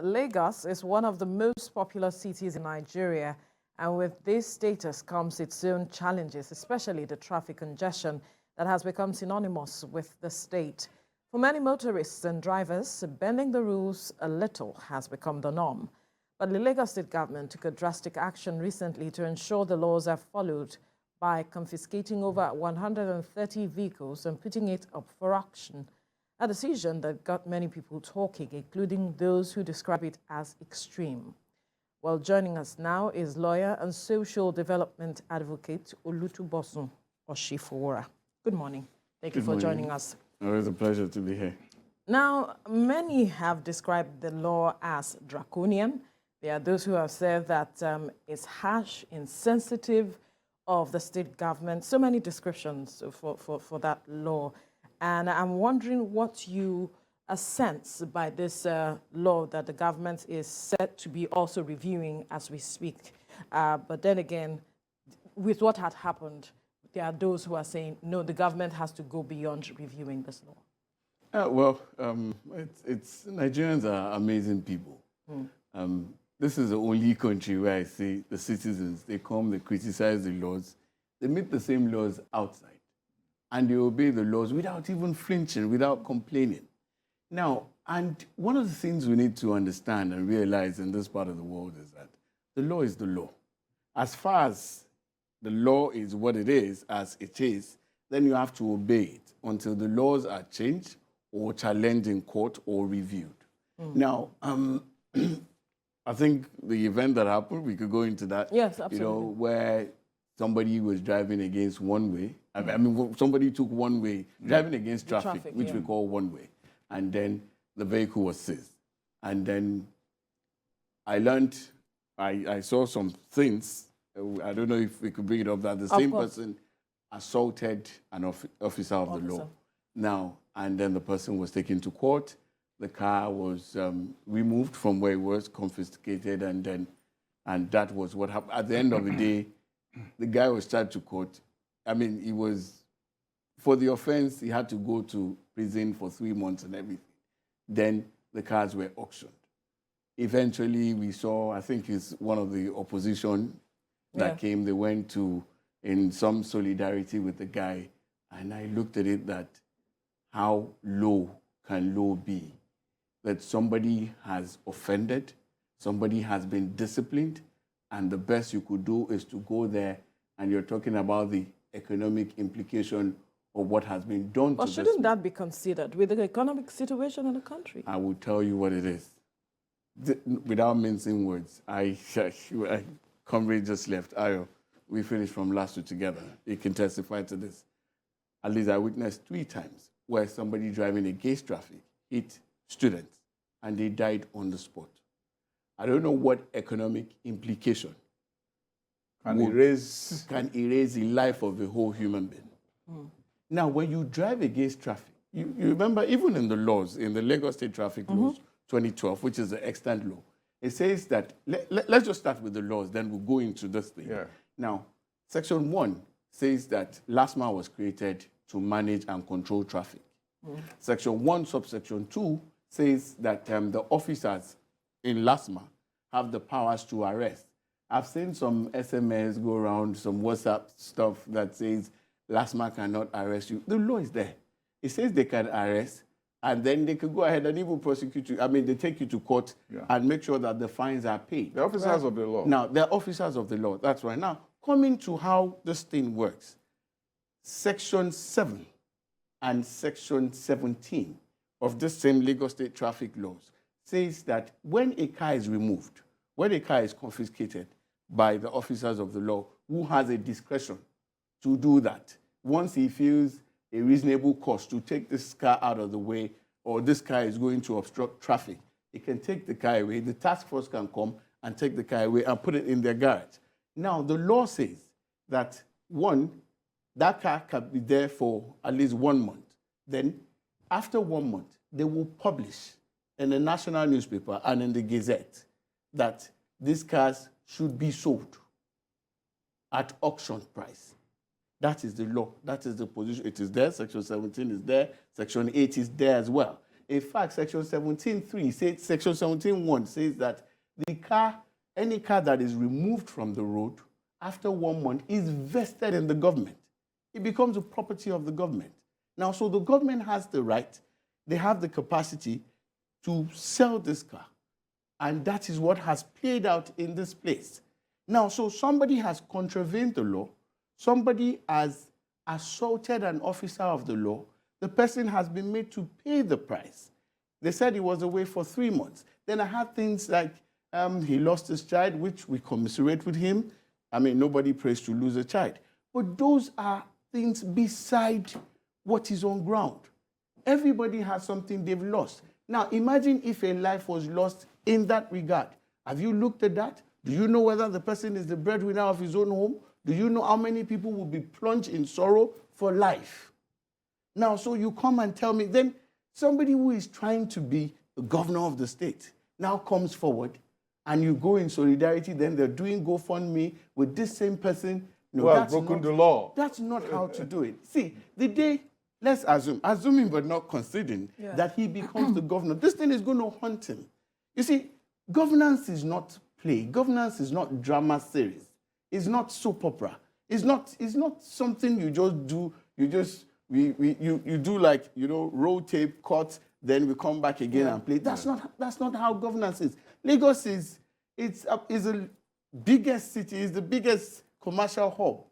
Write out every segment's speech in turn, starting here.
Lagos is one of the most popular cities in Nigeria, and with this status comes its own challenges, especially the traffic congestion that has become synonymous with the state. For many motorists and drivers, bending the rules a little has become the norm. But the Lagos state government took a drastic action recently to ensure the laws are followed by confiscating over 130 vehicles and putting it up for auction. A decision that got many people talking, including those who describe it as extreme. Well, joining us now is lawyer and social development advocate Olutunbosun Osifowora. Good morning. Thank you for joining us. Always a pleasure to be here. Now, many have described the law as draconian. There are those who have said that it's harsh, insensitive of the state government. So many descriptions for that law. And I'm wondering what you sense by this law that the government is set to be also reviewing as we speak. But then again, with what had happened, there are those who are saying, no, the government has to go beyond reviewing this law. Nigerians are amazing people. This is the only country where I see the citizens, they come, they criticize the laws, they meet the same laws outside, and they obey the laws without even flinching, without complaining. Now, and one of the things we need to understand and realize in this part of the world is that the law is the law. As far as the law is what it is, as it is, then you have to obey it until the laws are changed or challenged in court or reviewed. Now, I think the event that happened, we could go into that. Yes, absolutely. You know, where somebody was driving against one way. I mean, somebody took one way, driving against traffic, which we call one way. And then the vehicle was seized. And then I learned, I saw some things. I don't know if we could bring it up, that the same person assaulted an officer of the law. Now, and then the person was taken to court. The car was removed from where it was, confiscated, and that was what happened. At the end of the day, the guy was charged to court. I mean, he was, for the offense, he had to go to prison for 3 months and everything. Then the cars were auctioned. Eventually, we saw, I think it's one of the opposition that came, they went to, in some solidarity with the guy, and I looked at it that, how low can low be? That somebody has offended, somebody has been disciplined, and the best you could do is to go there, and you're talking about the economic implication of what has been done to this. But shouldn't that be considered with the economic situation in the country? I will tell you what it is. Without mincing words, comrade just left. Ayo, we finished from last week together. He can testify to this. At least I witnessed 3 times where somebody driving against traffic hit students, and they died on the spot. I don't know what economic implication can erase the life of a whole human being. Now, when you drive against traffic, you remember even in the laws, in the Lagos State Traffic Laws 2012, which is the extant law, it says that, let's just start with the laws, then we'll go into this thing. Now, Section 1 says that LASTMA was created to manage and control traffic. Section 1, subsection 2 says that the officers in LASTMA have the powers to arrest. I've seen some SMS go around, some WhatsApp stuff that says LASTMA cannot arrest you. The law is there. It says they can arrest, and then they can go ahead and even prosecute you. I mean, they take you to court and make sure that the fines are paid. The officers of the law. Now, they're officers of the law. That's right. Now, coming to how this thing works, Section 7 and Section 17 of this same Lagos State Traffic Laws says that when a car is removed, when a car is confiscated by the officers of the law, who has a discretion to do that, once he feels a reasonable cost to take this car out of the way, or this car is going to obstruct traffic, he can take the car away. The task force can come and take the car away and put it in their garage. Now, the law says that, one, that car can be there for at least 1 month. Then, after 1 month, they will publish in the national newspaper and in the Gazette that these cars should be sold at auction price. That is the law. That is the position. It is there. Section 17 is there. Section 8 is there as well. a fact, Section 17.3 says, Section 17.1 says that any car that is removed from the road after 1 month is vested in the government. It becomes a property of the government. Now, so the government has the right, they have the capacity to sell this car. And that is what has played out in this place. Now, so somebody has contravened the law, somebody has assaulted an officer of the law, the person has been made to pay the price. They said he was away for 3 months. Then I had things like he lost his child, which we commiserate with him. I mean, nobody prays to lose a child. But those are things beside what is on ground. Everybody has something they've lost. Now, imagine if a life was lost in that regard. Have you looked at that? Do you know whether the person is the breadwinner of his own home? Do you know how many people will be plunged in sorrow for life? Now, so you come and tell me, then somebody who is trying to be the governor of the state now comes forward and you go in solidarity, then they're doing GoFundMe with this same person. No, well, that's broken the law. That's not how to do it. See, the day, let's assuming but not considering that he becomes the governor, this thing is going to haunt him. You see, governance is not play. Governance is not drama series. It's not soap opera. It's not something you just do. You do like, roll tape, cut, then we come back again and play. That's not how governance is. Lagos is the biggest city, is the biggest commercial hub.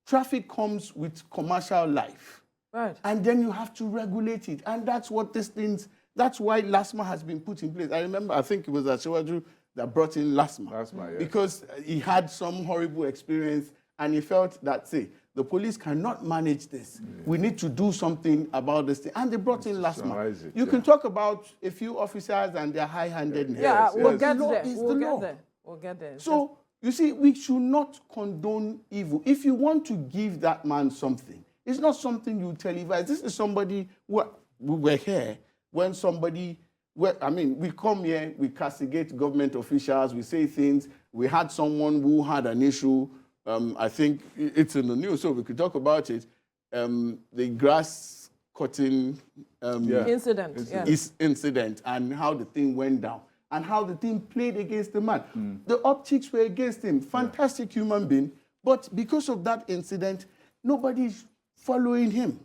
Traffic comes with commercial life. Right. And then you have to regulate it. And that's what that's why LASTMA has been put in place. I remember, I think it was Ashewaju that brought in LASTMA. LASTMA, yes. Because he had some horrible experience and he felt that, the police cannot manage this. Yeah. We need to do something about this thing. And they brought in LASTMA. You can talk about a few officers and their high-handedness. Yeah, we'll get there. We'll get there. So, you see, we should not condone evil. If you want to give that man something, it's not something you televise. This is somebody, we were here when somebody, we come here, we castigate government officials, we say things. We had someone who had an issue. I think it's in the news, so we could talk about it. The grass cutting incident and how the thing went down and how the thing played against the man. The optics were against him. Fantastic human being. But because of that incident, nobody's following him.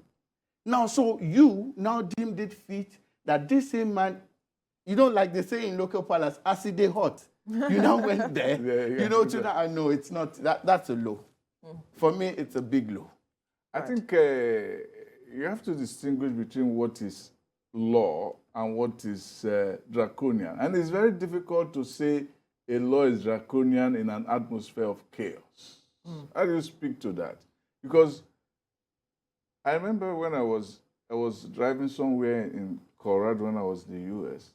Now, so you now deemed it fit that this same man, like they say in local palace, acid hot. You now went there, to that. I know it's not, that's a low. For me, it's a big low. I think you have to distinguish between what is law and what is draconian. And it's very difficult to say a law is draconian in an atmosphere of chaos. How do you speak to that? Because I remember when I was driving somewhere in Colorado when I was in the U.S.,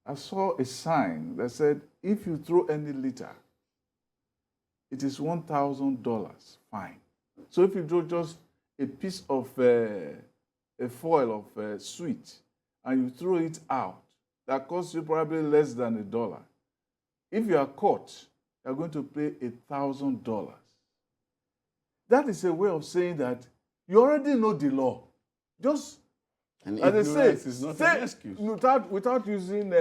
I saw a sign that said, if you throw any litter, it is $1,000 fine. So if you throw just a piece of a foil of sweet and you throw it out, that costs you probably less than $1. If you are caught, you're going to pay $1,000. That is a way of saying that you already know the law. Just and as they say, is not an excuse. Without using,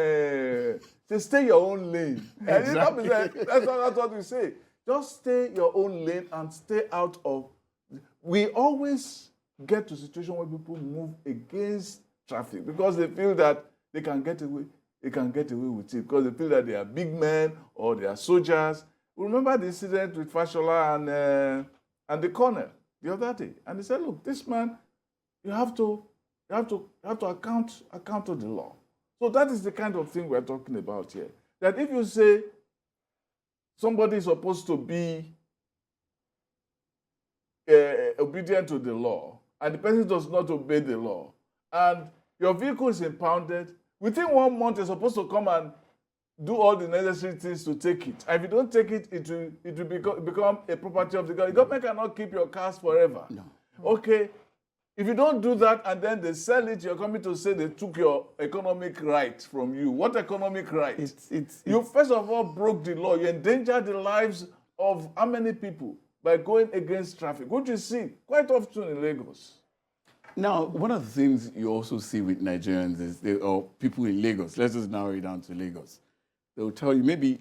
stay your own lane. Exactly. That's what we say. Just stay your own lane and stay out of. We always get to a situation where people move against traffic because they feel that they can get away. They can get away with it because they feel that they are big men or they are soldiers. Remember the incident with Fashola and the colonel the other day, and they said, "Look, this man, you have to account to the law." So that is the kind of thing we're talking about here. That if you say somebody is supposed to be obedient to the law, and the person does not obey the law, and your vehicle is impounded, within 1 month you're supposed to come and do all the necessary things to take it. And if you don't take it, it will become a property of the government. The government cannot keep your cars forever. No. Okay. If you don't do that and then they sell it, you're coming to say they took your economic right from you. What economic right? You first of all broke the law. You endangered the lives of how many people by going against traffic, which you see quite often in Lagos. Now, one of the things you also see with Nigerians is, or people in Lagos, let's just narrow it down to Lagos. They'll tell you maybe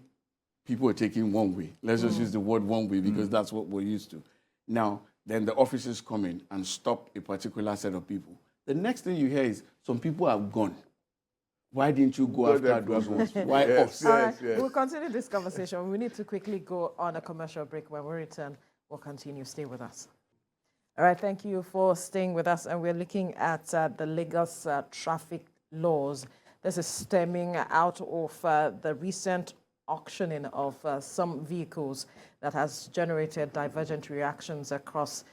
people are taking one way. Let's just use the word one way because that's what we're used to. Now, then the officers come in and stop a particular set of people. The next thing you hear is some people have gone. Why didn't you go after those ones? Why us? All right, we'll continue this conversation. We need to quickly go on a commercial break. When we return, we'll continue. Stay with us. All right, thank you for staying with us. And we're looking at the Lagos traffic laws. This is stemming out of the recent auctioning of some vehicles that has generated divergent reactions across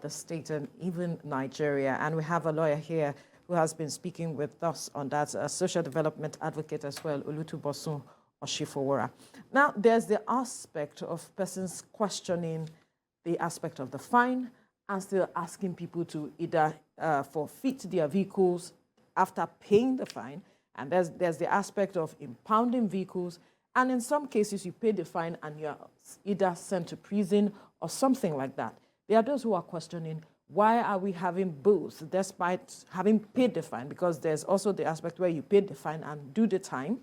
the state and even Nigeria. And we have a lawyer here who has been speaking with us on that, a social development advocate as well, Olutunbosun Osifowora. Now, there's the aspect of persons questioning the aspect of the fine and still asking people to either forfeit their vehicles after paying the fine. And there's the aspect of impounding vehicles. And in some cases, you pay the fine and you're either sent to prison or something like that. There are those who are questioning, why are we having both despite having paid the fine? Because there's also the aspect where you paid the fine and do the time.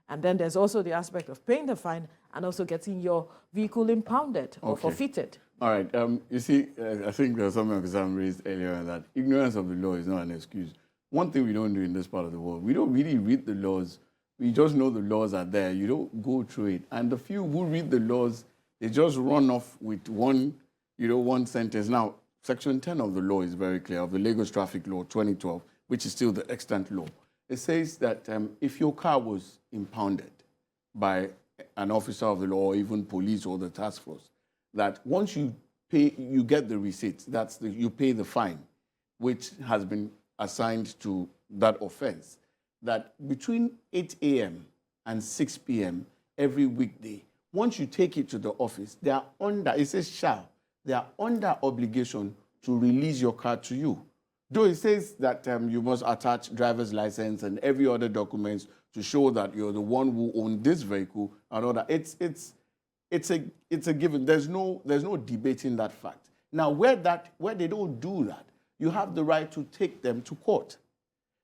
And then there's also the aspect of paying the fine and also getting your vehicle impounded or forfeited. All right. You see, I think there was something that Sam raised earlier that ignorance of the law is not an excuse. One thing we don't do in this part of the world, we don't really read the laws. We just know the laws are there. You don't go through it. And the few who read the laws, they just run off with one sentence. Now, Section 10 of the law is very clear, of the Lagos Traffic Law 2012, which is still the extant law. It says that if your car was impounded by an officer of the law or even police or the task force, that once you pay, you get the receipt, you pay the fine, which has been assigned to that offense, that between 8 a.m. and 6 p.m. every weekday, once you take it to the office, they are under, it says shall, they are under obligation to release your car to you. Though it says that you must attach driver's license and every other documents to show that you're the one who owned this vehicle and all that. It's a given. There's no debating that fact. Now, where they don't do that, you have the right to take them to court.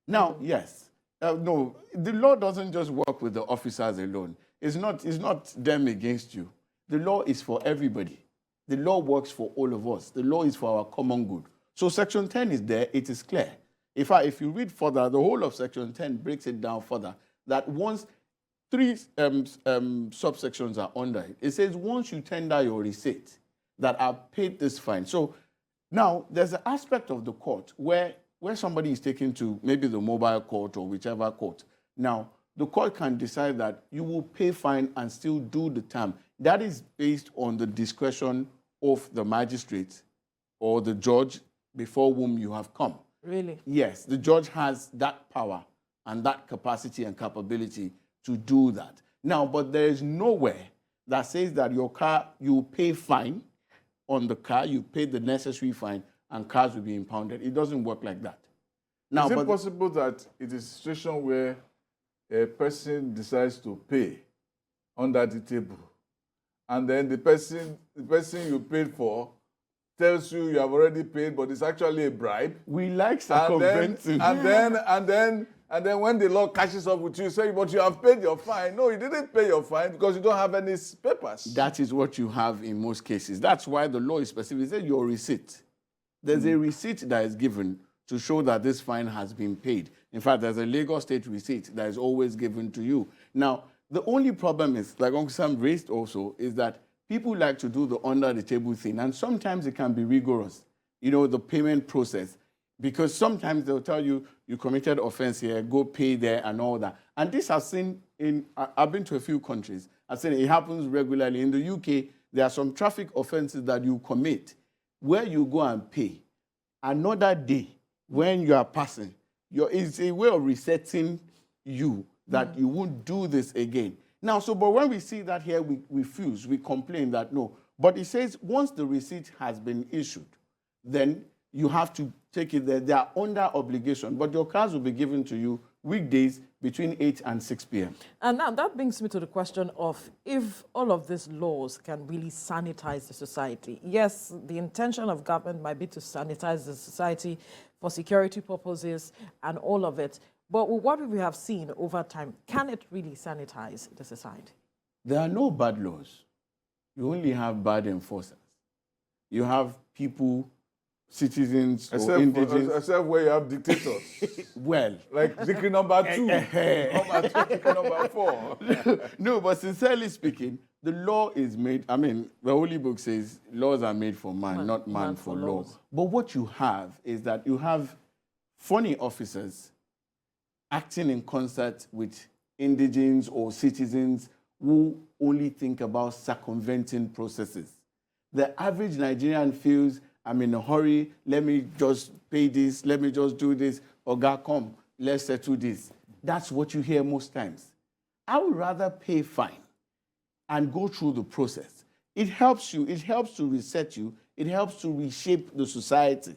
Now, yes, no, the law doesn't just work with the officers alone. It's not them against you. The law is for everybody. The law works for all of us. The law is for our common good. So Section 10 is there. It is clear. If you read further, the whole of Section 10 breaks it down further, that once 3 subsections are under it, it says once you tender your receipt that I've paid this fine. So now there's an aspect of the court where somebody is taken to maybe the mobile court or whichever court. Now, the court can decide that you will pay fine and still do the term. That is based on the discretion of the magistrate or the judge before whom you have come. Really? Yes, the judge has that power and that capacity and capability to do that. Now, but there is nowhere that says that your car, you pay fine on the car, you pay the necessary fine, and cars will be impounded. It doesn't work like that. Now, is it possible that it is a situation where a person decides to pay under the table, and then the person you paid for tells you you have already paid, but it's actually a bribe? We like circumventing. And then when the law catches up with you, say, but you have paid your fine. No, you didn't pay your fine because you don't have any papers. That is what you have in most cases. That's why the law is specific. It says your receipt. There's a receipt that is given to show that this fine has been paid. In fact, there's a Lagos State receipt that is always given to you. Now, the only problem is, like Uncle Sam raised also, is that people like to do the under-the-table thing, and sometimes it can be rigorous, the payment process, because sometimes they'll tell you, you committed offense here, go pay there and all that. And this I've seen I've been to a few countries. I've seen it happens regularly. In the UK, there are some traffic offenses that you commit where you go and pay. Another day, when you are passing, it's a way of resetting you that you won't do this again. Now, but when we see that here, we refuse, we complain that no. But it says once the receipt has been issued, then you have to take it there. They are under obligation, but your cars will be given to you weekdays between 8 and 6 p.m. And now that brings me to the question of if all of these laws can really sanitize the society. Yes, the intention of government might be to sanitize the society for security purposes and all of it. But with what we have seen over time, can it really sanitize the society? There are no bad laws. You only have bad enforcers. You have people, citizens, or indigenous. Except where you have dictators. Well. Like decree number 2, decree number 4. No, but sincerely speaking, the law is made, I mean, the Holy Book says laws are made for man, not man for law. But what you have is that you have funny officers acting in concert with indigenes or citizens who only think about circumventing processes. The average Nigerian feels, I'm in a hurry, let me just pay this, let me just do this, Oga, come, let's settle this. That's what you hear most times. I would rather pay fine and go through the process. It helps you, it helps to reset you, it helps to reshape the society.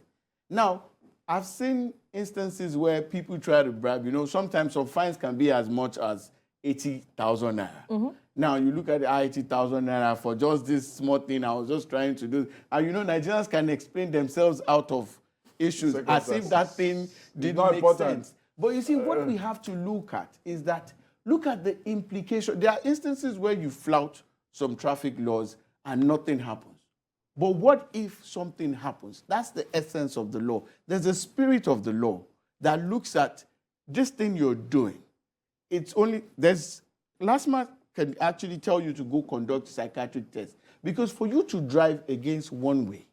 Now, I've seen instances where people try to bribe, you know, sometimes some fines can be as much as 80,000 naira. Now, you look at the 80,000 naira for just this small thing I was just trying to do. And you know, Nigerians can explain themselves out of issues as if that thing didn't make sense. But you see, what we have to look at is that, look at the implication. There are instances where you flout some traffic laws and nothing happens. But what if something happens? That's the essence of the law. There's a spirit of the law that looks at this thing you're doing. It's only, LASTMA can actually tell you to go conduct psychiatric tests. Because for you to drive against one way,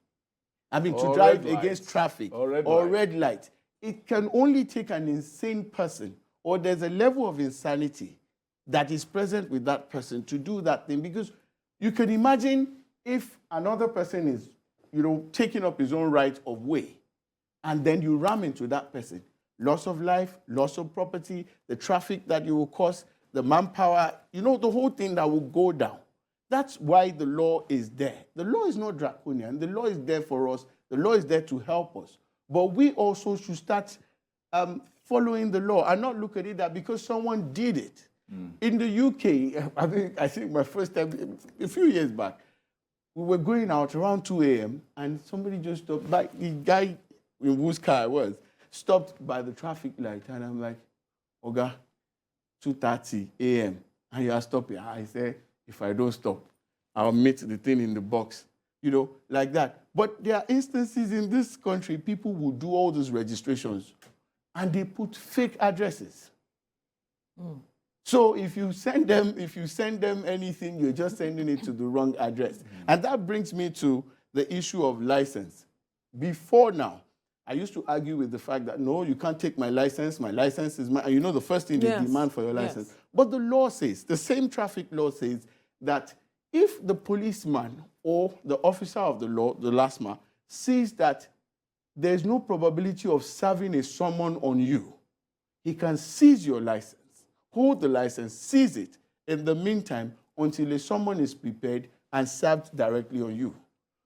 I mean, to drive against traffic or red light, it can only take an insane person, or there's a level of insanity that is present with that person to do that thing. Because you can imagine if another person is, you know, taking up his own right of way, and then you ram into that person, loss of life, loss of property, the traffic that you will cause, the manpower, you know, the whole thing that will go down. That's why the law is there. The law is not draconian. The law is there for us. The law is there to help us. But we also should start following the law and not look at it that because someone did it. In the UK, I think my first time, a few years back, we were going out around 2 a.m. and somebody just stopped by, the guy in whose car I was, stopped by the traffic light, and I'm like, Oga, 2:30 a.m. and you are stopping. I said, if I don't stop, I'll meet the thing in the box, you know, like that. But there are instances in this country, people will do all those registrations and they put fake addresses. So if you send them anything, you're just sending it to the wrong address. And that brings me to the issue of license. Before now, I used to argue with the fact that, no, you can't take my license is mine. You know, the first thing they demand for your license. But the law says, the same traffic law says that if the policeman or the officer of the law, the LASTMA, sees that there's no probability of serving a summon on you, he can seize your license, hold the license, seize it in the meantime until a summon is prepared and served directly on you.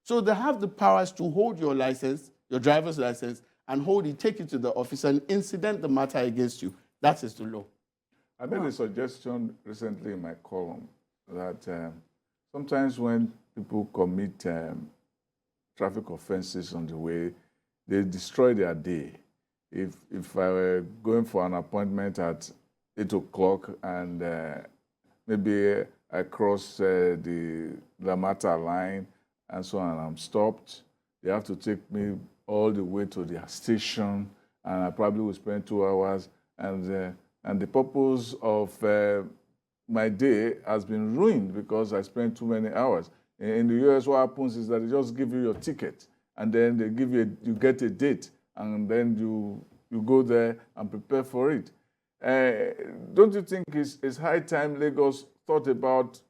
So they have the powers to hold your license, your driver's license, and hold it, take it to the officer and incident the matter against you. That is the law. I made a suggestion recently in my column that sometimes when people commit traffic offenses on the way, they destroy their day. If I were going for an appointment at 8 o'clock and maybe I cross the Lamata line and so on, and I'm stopped, they have to take me all the way to their station, and I probably will spend 2 hours, and the purpose of my day has been ruined because I spent too many hours. In the US, what happens is that they just give you your ticket, and then they give you, you get a date, and then you go there and prepare for it. Don't you think it's high time Lagos thought about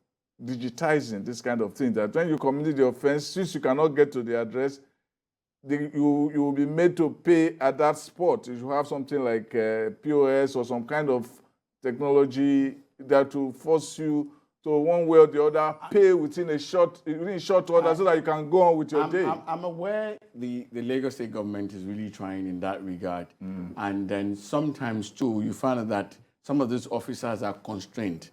digitizing this kind of thing, that when you commit the offense, since you cannot get to the address, you will be made to pay at that spot. You should have something like POS or some kind of technology that will force you to, one way or the other, pay within short order so that you can go on with your day. I'm aware the Lagos State government is really trying in that regard. And then sometimes, too, you find out that some of these officers are constrained.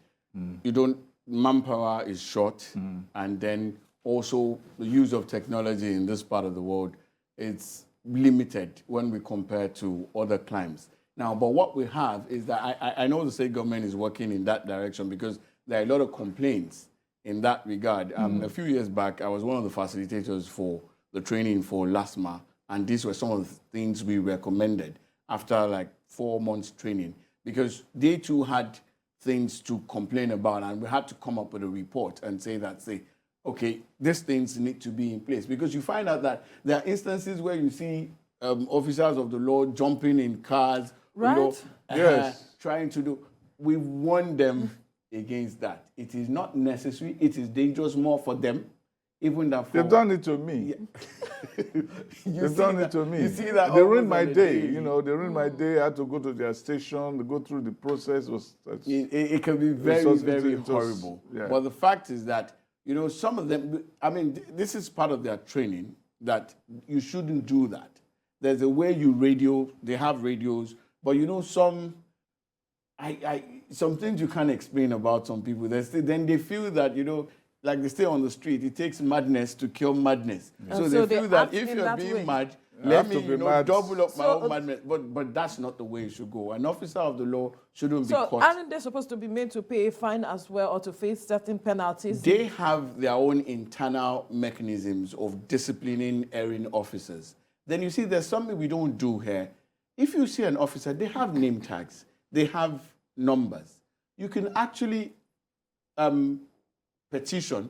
You don't, manpower is short, and then also the use of technology in this part of the world, it's limited when we compare to other climes. Now, but what we have is that I know the state government is working in that direction because there are a lot of complaints in that regard. A few years back, I was one of the facilitators for the training for LASTMA, and these were some of the things we recommended after like 4 months training, because they too had things to complain about, and we had to come up with a report and say, okay, these things need to be in place, because you find out that there are instances where you see officers of the law jumping in cars, right? Yes. Trying to do. We warn them against that. It is not necessary. It is dangerous more for them, even than for. They've done it to me. Yeah. They've done it to me. You see that they ruined my day. You know, they ruined my day. I had to go to their station, go through the process. It can be very horrible. Yeah. But the fact is that, you know, some of them, I mean, this is part of their training, that you shouldn't do that. There's a way you radio, they have radios, but you know, some things you can't explain about some people. Then they feel that, you know, like they stay on the street, it takes madness to kill madness. Yeah. So they feel that if you're being mad, let me, double up my own madness. But that's not the way it should go. An officer of the law shouldn't be caught. So aren't they supposed to be made to pay a fine as well, or to face certain penalties? They have their own internal mechanisms of disciplining erring officers. Then you see, there's something we don't do here. If you see an officer, they have name tags, they have numbers. You can actually petition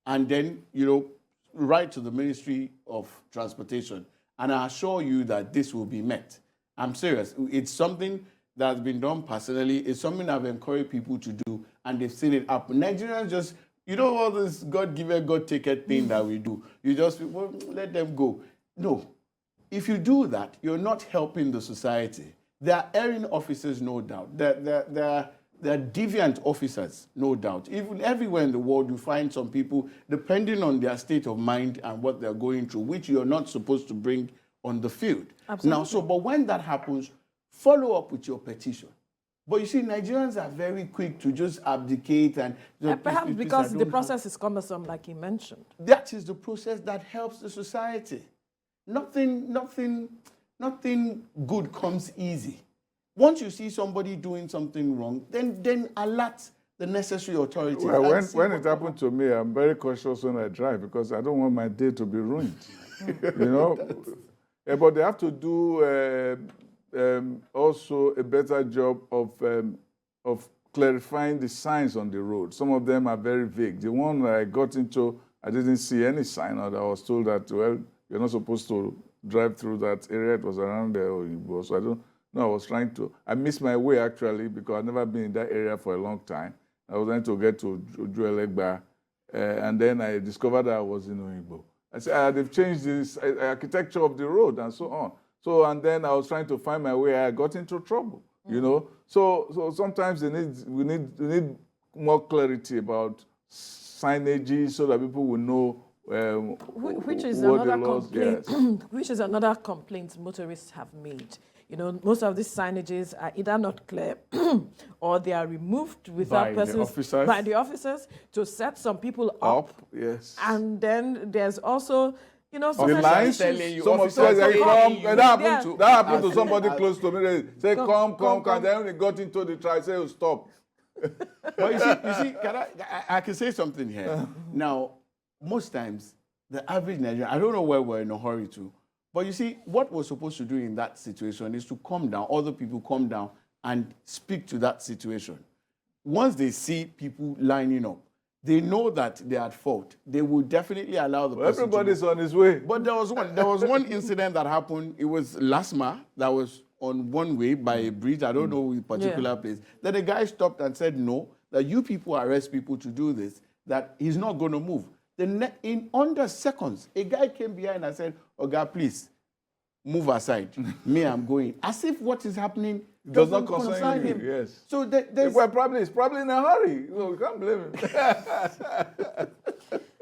and then, you know, write to the Ministry of Transportation, and I assure you that this will be met. I'm serious. It's something that's been done personally. It's something I've encouraged people to do, and they've seen it happen. Nigerians just, you know, all this God-given, God-taken thing that we do. You just, well, let them go. No. If you do that, you're not helping the society. There are erring officers, no doubt. There are deviant officers, no doubt. Even everywhere in the world, you find some people, depending on their state of mind and what they're going through, which you're not supposed to bring on the field. Absolutely. Now, but when that happens, follow up with your petition. But you see, Nigerians are very quick to just abdicate and perhaps because the process is cumbersome, like you mentioned. That is the process that helps the society. Nothing good comes easy. Once you see somebody doing something wrong, then alert the necessary authorities. Well, when it happened to me, I'm very cautious when I drive because I don't want my day to be ruined. You know? Yeah, but they have to do also a better job of clarifying the signs on the road. Some of them are very vague. The one I got into, I didn't see any sign, or I was told that, well, you're not supposed to drive through that area. It was around there, so I don't know. I missed my way actually because I've never been in that area for a long time. I was trying to get to Ojuelegba, and then I discovered that I was in Oyinbo. I said, they've changed this architecture of the road and so on. So, and then I was trying to find my way. I got into trouble, you know. So sometimes we need more clarity about signages so that people will know. Which is another complaint. Which is another complaint motorists have made. You know, most of these signages are either not clear or they are removed without by the officers to set some people up. Yes. And then there's also, you know, the lines telling you, some officers say, come. That happened to somebody close to me. They say, come. And then when they got into the try, say, stop. But you see, I can say something here. Now, most times, the average Nigerian, I don't know where we're in a hurry to, but you see, what we're supposed to do in that situation is to calm down, other people calm down and speak to that situation. Once they see people lining up, they know that they're at fault. They will definitely allow the person everybody's on his way. But there was one incident that happened. It was LASTMA that was on one way by a bridge. I don't know the particular place. Then the guy stopped and said, no, that you people arrest people to do this, that he's not going to move. In under seconds, a guy came behind and said, Oga, please, move aside. Me, I'm going. As if what is happening does not concern him. Yes. So he's probably in a hurry. So you can't blame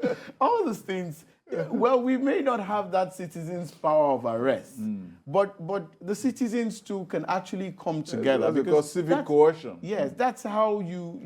him. All these things, Well, we may not have that citizen's power of arrest, but the citizens too can actually come together because civic coercion. Yes, that's how you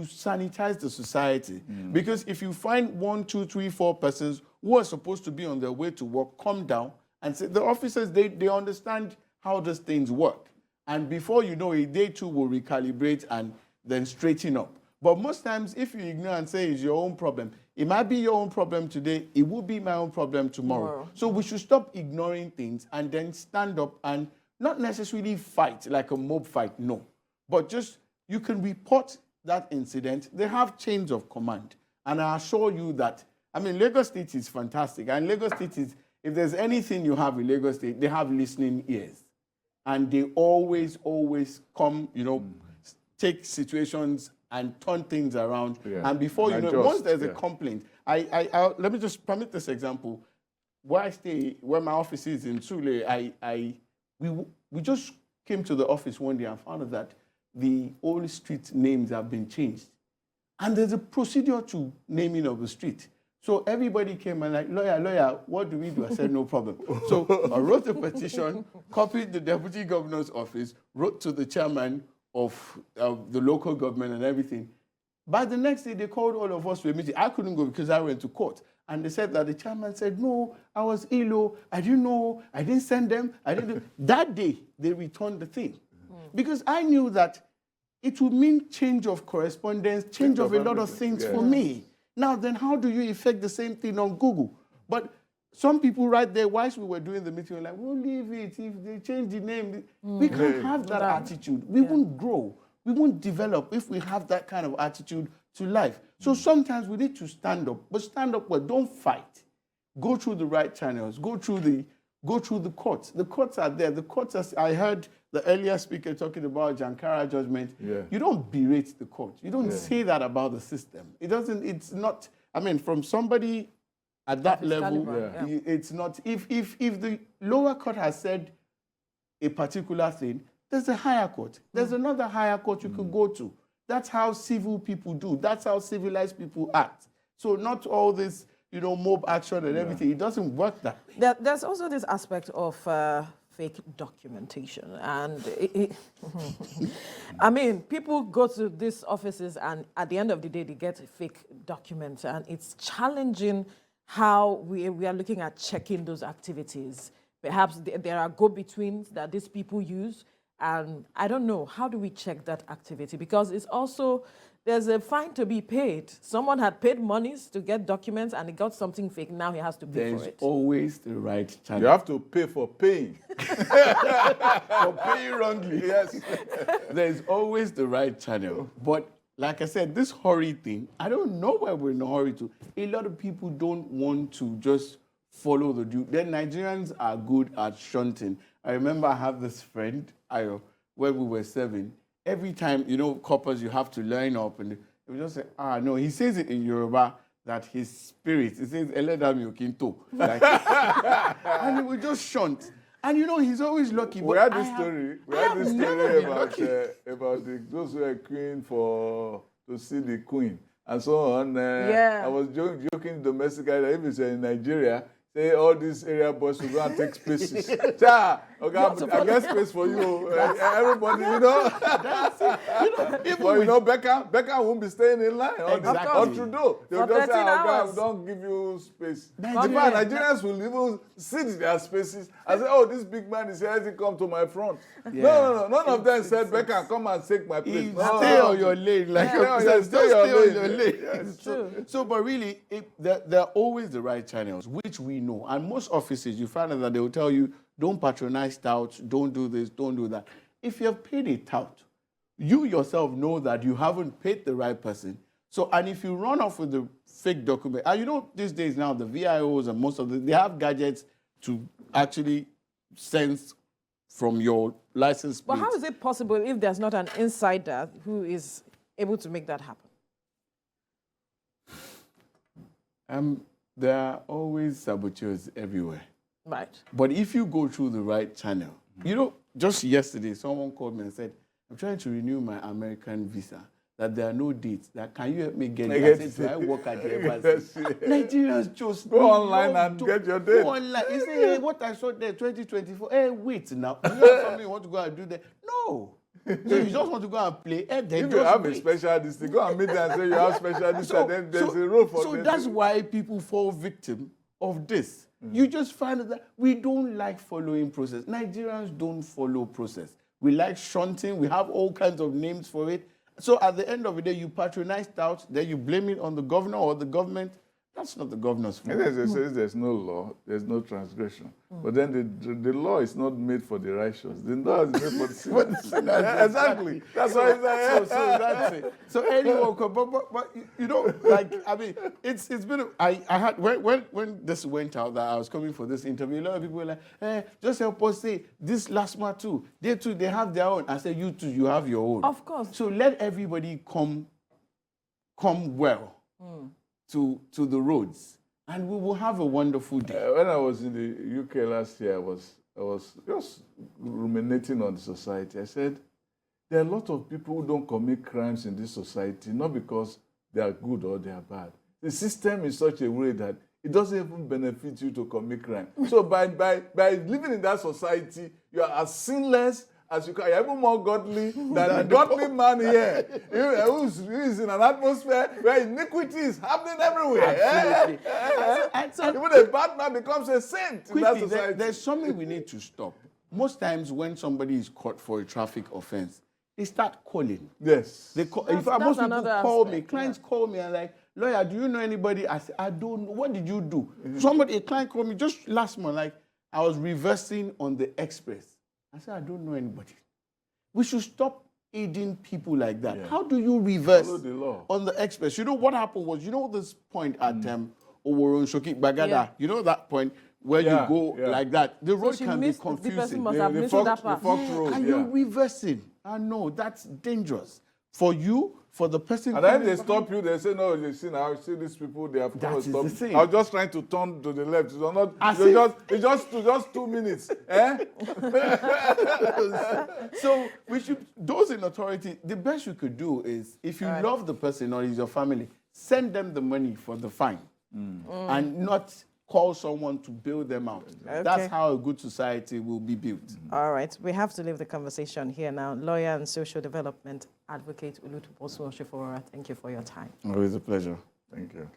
sanitize the society. Because if you find 1, 2, 3, 4 persons who are supposed to be on their way to work, come down and say, the officers, they understand how these things work. And before you know it, they too will recalibrate and then straighten up. But most times, if you ignore and say it's your own problem, it might be your own problem today, it will be my own problem tomorrow. So we should stop ignoring things and then stand up and not necessarily fight like a mob fight, no. But just, you can report that incident. They have chains of command. And I assure you that, I mean, Lagos State is fantastic. And Lagos State is, if there's anything you have in Lagos State, they have listening ears. And they always come, you know, take situations and turn things around. And before you know, once there's a complaint, let me just permit this example. Where I stay, where my office is in Sule, we just came to the office one day and found out that the old street names have been changed. And there's a procedure to naming of the street. So everybody came and like, lawyer, what do we do? I said, no problem. So I wrote a petition, copied the deputy governor's office, wrote to the chairman of the local government and everything. By the next day, they called all of us to a meeting. I couldn't go because I went to court. And they said that the chairman said, no, I was ill. I didn't know. I didn't send them. I didn't. That day, they returned the thing. Because I knew that it would mean change of correspondence, change of a lot of things for me. Now, then how do you effect the same thing on Google? But some people right there, whilst we were doing the meeting, were like, we'll leave it. If they change the name, we can't have that attitude. We won't grow. We won't develop if we have that kind of attitude to life. So sometimes we need to stand up, but stand up well, don't fight. Go through the right channels. Go through the courts. The courts are there. The courts are, I heard the earlier speaker talking about Jankara judgment. You don't berate the court. You don't say that about the system. It's not, I mean, from somebody at that level, it's not, if the lower court has said a particular thing, there's a higher court. There's another higher court you can go to. That's how civil people do. That's how civilized people act. So not all this, you know, mob action and everything. It doesn't work that way. There's also this aspect of fake documentation. And I mean, people go to these offices and at the end of the day, they get fake documents. And it's challenging how we are looking at checking those activities. Perhaps there are go-betweens that these people use. And I don't know, how do we check that activity? Because it's also, there's a fine to be paid. Someone had paid monies to get documents and he got something fake. Now he has to pay for it. There's always the right channel. You have to pay for paying. For paying wrongly. Yes. There's always the right channel. But like I said, this hurry thing, I don't know why we're in a hurry to. A lot of people don't want to just follow the due. Then Nigerians are good at shunting. I remember I have this friend, when we were serving, every time, you know, coppers, you have to line up, and he would just say, no, he says it in Yoruba that his spirit, he says, Eledami Okinto. Like, and he would just shunt. And you know, he's always lucky. We had this story about those who are queuing to see the queen and so on. I was joking domestically that if it's in Nigeria, say all these area boys will go and take spaces. Okay, I get space for you. Everybody, you know. Becca won't be staying in line. Or Trudeau. They'll just say, we don't give you space. Nigerians will even sit their spaces and say, oh, this big man is here, has he come to my front? No. None of them said, Becca, come and take my place. Stay on your lane. Like stay on your lane. So, but really, there are always the right channels, which we know. And most offices, you find out that they will tell you, don't patronize touts, don't do this, don't do that. If you have paid a tout, you yourself know that you haven't paid the right person. So, and if you run off with the fake document, and you know these days now, the VIOs and most of them, they have gadgets to actually sense from your license plate. But how is it possible if there's not an insider who is able to make that happen? There are always saboteurs everywhere. Right. But if you go through the right channel, you know, just yesterday, someone called me and said, I'm trying to renew my American visa. that there are no dates. That can you help me get it? I said, do I work at the embassy? Nigerians just go online and get your date. Go online. You say, hey, what I saw there, 2024. Hey, wait now. You have something you want to go and do there? No. So you just want to go and play. If you have a special district, go and meet them and say you have special district, then there's a role for them. So that's why people fall victim of this. You just find that we don't like following process. Nigerians don't follow process. We like shunting. We have all kinds of names for it. So at the end of the day, you patronize doubt, then you blame it on the governor or the government. That's not the governor's fault. As it says, there's no law, there's no transgression. But then the law is not made for the righteous. The law is made for the sinners. Exactly. That's why it's like, so that's it. So anyone can, but you know, like, I mean, it's been, I had, when this went out that I was coming for this interview, a lot of people were like, hey, just help us say, this LASTMA too, they have their own. I said, you too, you have your own. Of course. So let everybody come well. To the roads, and we will have a wonderful day. When I was in the UK last year, I was just ruminating on the society. I said, there are a lot of people who don't commit crimes in this society, not because they are good or they are bad. The system is such a way that it doesn't even benefit you to commit crime. So by living in that society, you are as sinless as you can. You're even more godly than the godly man here, who is in an atmosphere where iniquity is happening everywhere. Absolutely. Even a bad man becomes a saint in that Quickly, society. there's something we need to stop. Most times when somebody is caught for a traffic offense, they start calling. Yes. They call, in fact, most people call me. Clients call me and like, lawyer, do you know anybody? I say, I don't know. What did you do? A client called me just last month, like I was reversing on the express. I said, I don't know anybody. We should stop aiding people like that. Yeah. How do you reverse the law on the express? You know what happened was, you know this point at Oworon Shoki Bagada, you know that point where you go like that. The road can be confusing. The person must have missed that part. And you're reversing. I know, that's dangerous. For you, for the person. And then they stop you, they say, no, you see now, see these people, they have come to stop. I was just trying to turn to the left. It's just 2 minutes. So we should, those in authority, the best you could do is, if you love the person or is your family, send them the money for the fine and not call someone to bail them out. Okay. That's how a good society will be built. All right, we have to leave the conversation here now. Lawyer and social development advocate Olutunbosun Osifowora, thank you for your time. Always a pleasure. Thank you.